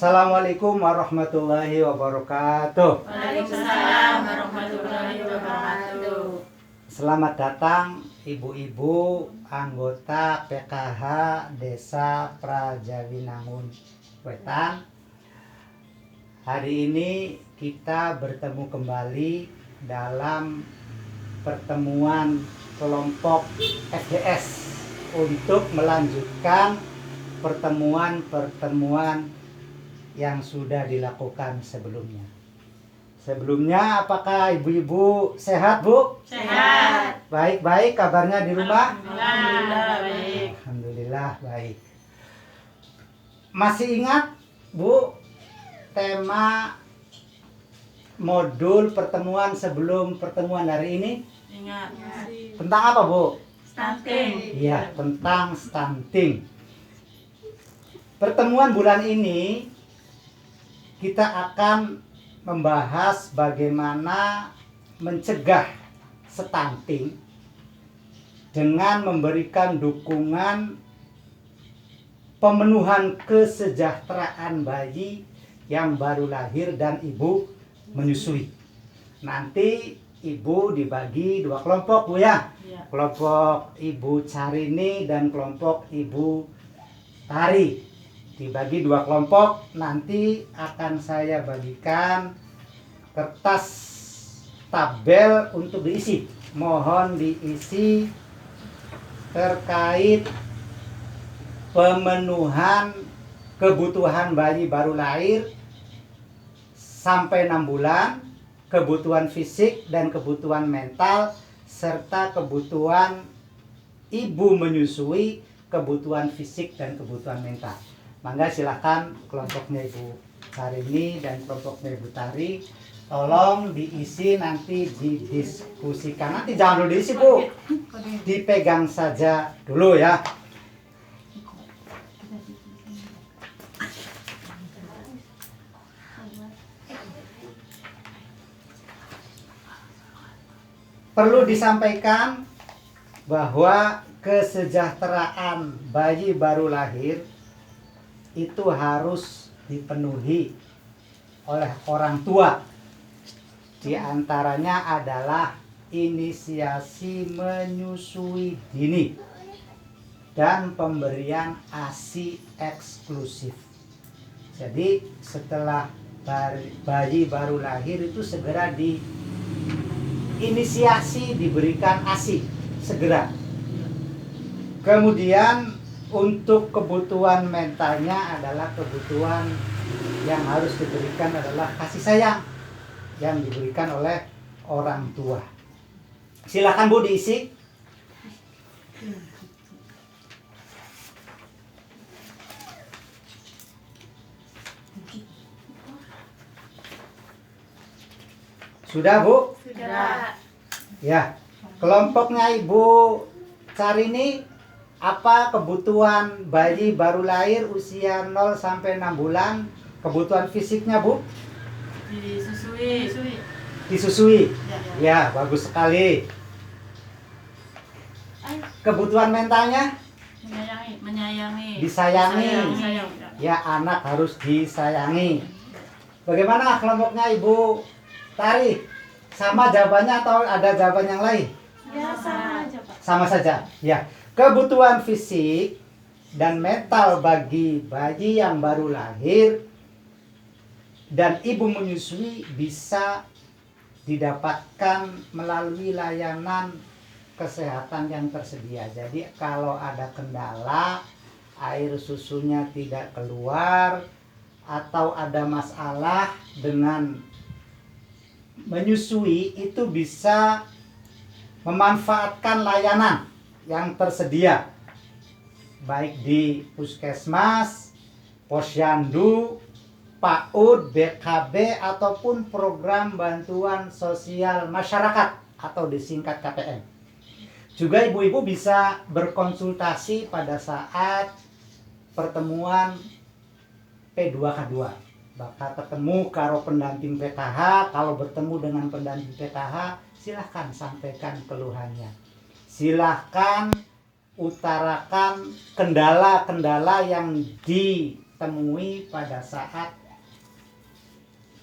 Assalamualaikum warahmatullahi wabarakatuh. Waalaikumsalam warahmatullahi wabarakatuh. Selamat datang ibu-ibu anggota PKH Desa Prajawinangun Wetan. Hari ini kita bertemu kembali dalam pertemuan kelompok FDS untuk melanjutkan pertemuan-pertemuan yang sudah dilakukan sebelumnya. Sebelumnya, apakah ibu-ibu sehat, Bu? Sehat. Baik-baik, kabarnya di rumah? Alhamdulillah baik. Alhamdulillah baik. Masih ingat, Bu, tema modul pertemuan sebelum pertemuan hari ini? Ingat. Tentang apa, Bu? Stunting. Iya, tentang stunting. Pertemuan bulan ini kita akan membahas bagaimana mencegah stunting dengan memberikan dukungan pemenuhan kesejahteraan bayi yang baru lahir dan ibu menyusui. Nanti ibu dibagi dua kelompok, Bu ya. Iya. Kelompok Ibu Carini dan kelompok Ibu Tari. Dibagi dua kelompok, nanti akan saya bagikan kertas tabel untuk diisi. Mohon diisi terkait pemenuhan kebutuhan bayi baru lahir sampai 6 bulan, kebutuhan fisik dan kebutuhan mental, serta kebutuhan ibu menyusui, kebutuhan fisik dan kebutuhan mental. Mangga silakan kelompoknya Ibu Carini dan kelompoknya Ibu Tari, tolong diisi, nanti didiskusikan. Nanti jangan dulu diisi, Bu, dipegang saja dulu ya. Perlu disampaikan bahwa kesejahteraan bayi baru lahir itu harus dipenuhi oleh orang tua. Di antaranya adalah inisiasi menyusui dini dan pemberian ASI eksklusif. Jadi setelah bayi baru lahir itu segera diinisiasi diberikan ASI segera. Kemudian untuk kebutuhan mentalnya adalah kebutuhan yang harus diberikan adalah kasih sayang yang diberikan oleh orang tua. Silakan Bu diisi. Sudah, Bu? Sudah. Ya. Kelompoknya Ibu Carini, apa kebutuhan bayi baru lahir usia 0 sampai 6 bulan? Kebutuhan fisiknya, Bu? Disusui. Disusui. Ya. Ya, bagus sekali. Kebutuhan mentalnya? Menyayangi. Disayangi. Disayang. Ya, anak harus disayangi. Bagaimana kelompoknya Ibu Tari? Sama jawabannya atau ada jawaban yang lain? Ya, sama aja, Pak. Sama saja. Ya. Kebutuhan fisik dan mental bagi bayi yang baru lahir dan ibu menyusui bisa didapatkan melalui layanan kesehatan yang tersedia. Jadi kalau ada kendala, air susunya tidak keluar atau ada masalah dengan menyusui, itu bisa memanfaatkan layanan yang tersedia baik di puskesmas, posyandu, PAUD, BKB ataupun program bantuan sosial masyarakat atau disingkat KPM. Juga ibu-ibu bisa berkonsultasi pada saat pertemuan P2K2. Bakal ketemu karo pendamping PKH, kalau bertemu dengan pendamping PKH silahkan sampaikan keluhannya. Silahkan utarakan kendala-kendala yang temui pada saat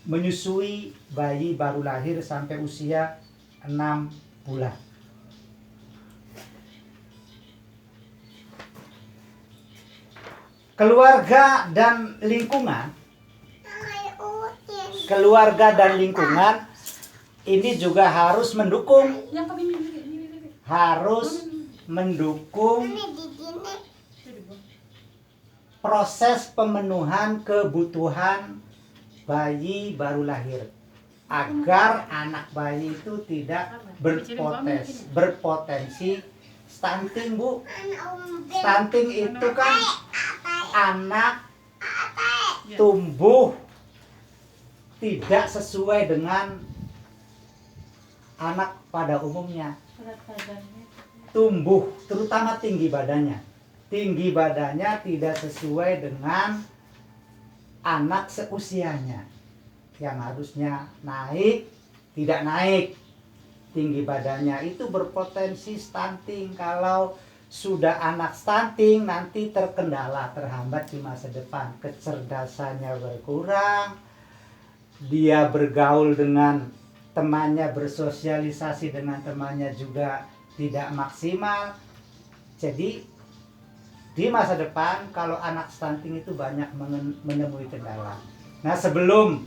menyusui bayi baru lahir sampai usia 6 bulan. Keluarga dan lingkungan ini juga harus mendukung proses pemenuhan kebutuhan bayi baru lahir agar anak bayi itu tidak berpotensi stunting, Bu. Stunting itu kan anak tumbuh tidak sesuai dengan anak pada umumnya. Tumbuh, terutama tinggi badannya. Tinggi badannya tidak sesuai dengan anak seusianya. Yang harusnya naik, tidak naik. Tinggi badannya itu berpotensi stunting. Kalau sudah anak stunting, nanti terkendala, terhambat di masa depan. Kecerdasannya berkurang, dia bergaul dengan temannya, bersosialisasi dengan temannya juga tidak maksimal. Jadi di masa depan kalau anak stunting itu banyak menemui kendala. Nah, sebelum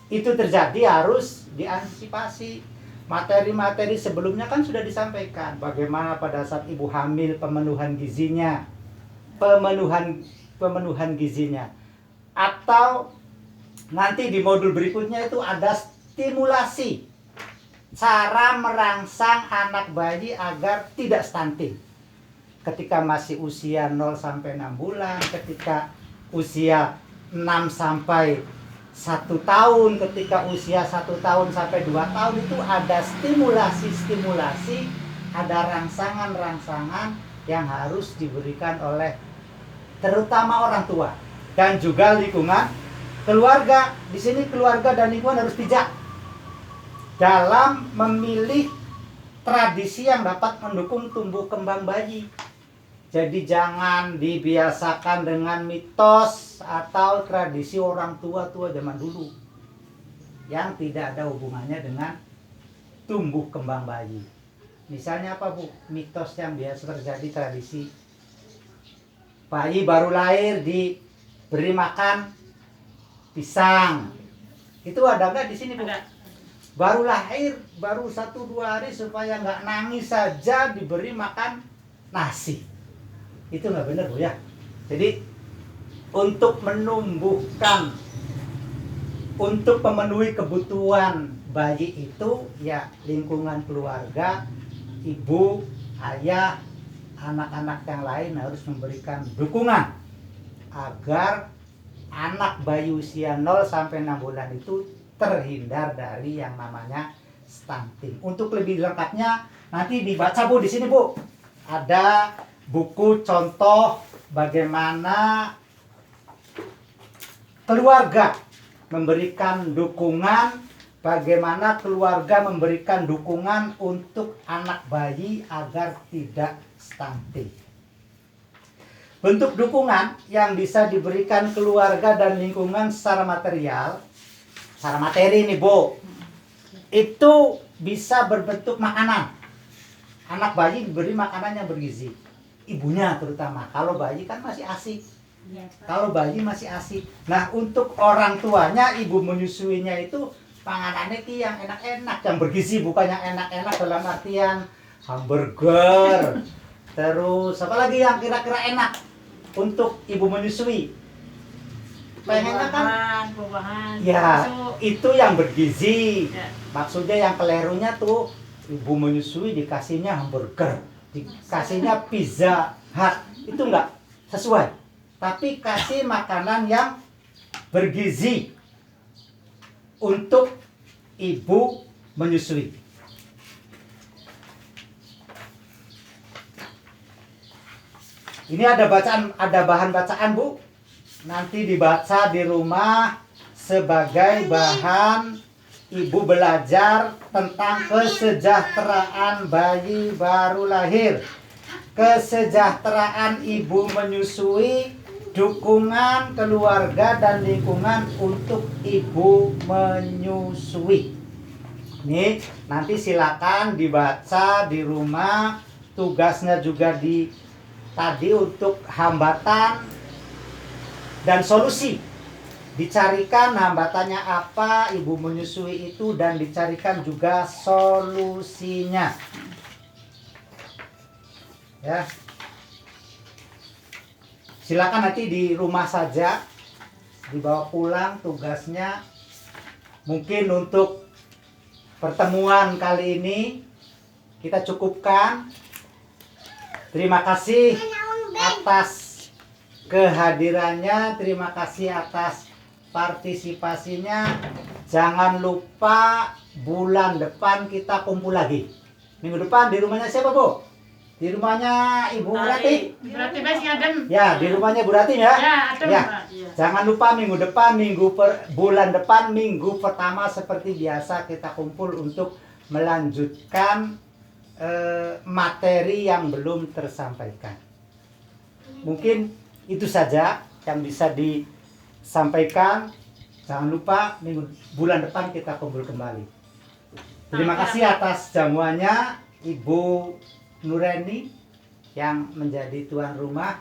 itu terjadi harus diantisipasi. Materi-materi sebelumnya kan sudah disampaikan bagaimana pada saat ibu hamil pemenuhan gizinya, atau nanti di modul berikutnya itu ada stimulasi cara merangsang anak bayi agar tidak stunting ketika masih usia 0 sampai 6 bulan, ketika usia 6 sampai 1 tahun, ketika usia 1 tahun sampai 2 tahun itu ada stimulasi, ada rangsangan yang harus diberikan oleh terutama orang tua dan juga lingkungan keluarga. Di sini keluarga dan lingkungan harus bijak dalam memilih tradisi yang dapat mendukung tumbuh kembang bayi. Jadi jangan dibiasakan dengan mitos atau tradisi orang tua zaman dulu yang tidak ada hubungannya dengan tumbuh kembang bayi. Misalnya apa, Bu? Mitos yang biasa terjadi, tradisi bayi baru lahir diberi makan pisang. Itu ada nggak di sini, Bu? Baru lahir, baru 1-2 hari supaya nggak nangis saja diberi makan nasi. Itu nggak benar, Bu, ya. Jadi untuk memenuhi kebutuhan bayi itu ya lingkungan keluarga, ibu, ayah, anak-anak yang lain harus memberikan dukungan agar anak bayi usia 0 sampai 6 bulan itu terhindar dari yang namanya stunting. Untuk lebih lengkapnya nanti dibaca, Bu, di sini, Bu. Ada buku contoh bagaimana keluarga memberikan dukungan, untuk anak bayi agar tidak stunting. Bentuk dukungan yang bisa diberikan keluarga dan lingkungan secara materi nih, Bu. Itu bisa berbentuk makanan. Anak bayi diberi makanan yang bergizi. Ibunya terutama. Kalau bayi kan masih ASI. Nah, untuk orang tuanya, ibu menyusuinya itu panganannya yang enak-enak, yang bergizi, bukan yang enak-enak dalam artian hamburger. Terus apa lagi yang kira-kira enak untuk ibu menyusui? Pengennya kan buah-buahan. Ya, itu yang bergizi. Ya. Maksudnya yang kelirunya tuh ibu menyusui dikasihnya hamburger, dikasihnya pizza hut, itu enggak sesuai. Tapi kasih makanan yang bergizi untuk ibu menyusui. Ini ada bahan bacaan, Bu. Nanti dibaca di rumah sebagai bahan ibu belajar tentang kesejahteraan bayi baru lahir, kesejahteraan ibu menyusui, dukungan keluarga dan lingkungan untuk ibu menyusui. Nih, nanti silakan dibaca di rumah. Tugasnya juga tadi untuk hambatan dan solusi. Dicarikan hambatannya apa ibu menyusui itu dan dicarikan juga solusinya. Ya. Silakan nanti di rumah saja dibawa pulang tugasnya. Mungkin untuk pertemuan kali ini kita cukupkan. Terima kasih atas kehadirannya, terima kasih atas partisipasinya. Jangan lupa bulan depan kita kumpul lagi. Minggu depan di rumahnya siapa, Bu? Di rumahnya Ibu Rati. Berarti masih adem. Ya, di rumahnya Bu Rati ya. Ya, adem, Ya. Pak. Iya. Jangan lupa minggu depan, bulan depan, minggu pertama seperti biasa kita kumpul untuk melanjutkan materi yang belum tersampaikan. Mungkin itu saja yang bisa disampaikan. Jangan lupa bulan depan kita kumpul kembali. Terima kasih atas jamuannya Ibu Nureni yang menjadi tuan rumah.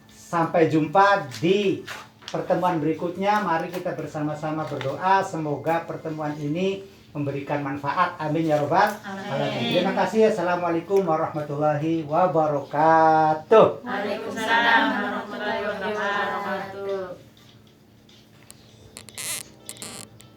Sampai jumpa di pertemuan berikutnya. Mari kita bersama-sama berdoa semoga pertemuan ini memberikan manfaat. Amin ya robbal alamin. Terima kasih. Assalamualaikum warahmatullahi wabarakatuh. Waalaikumsalam warahmatullahi wabarakatuh.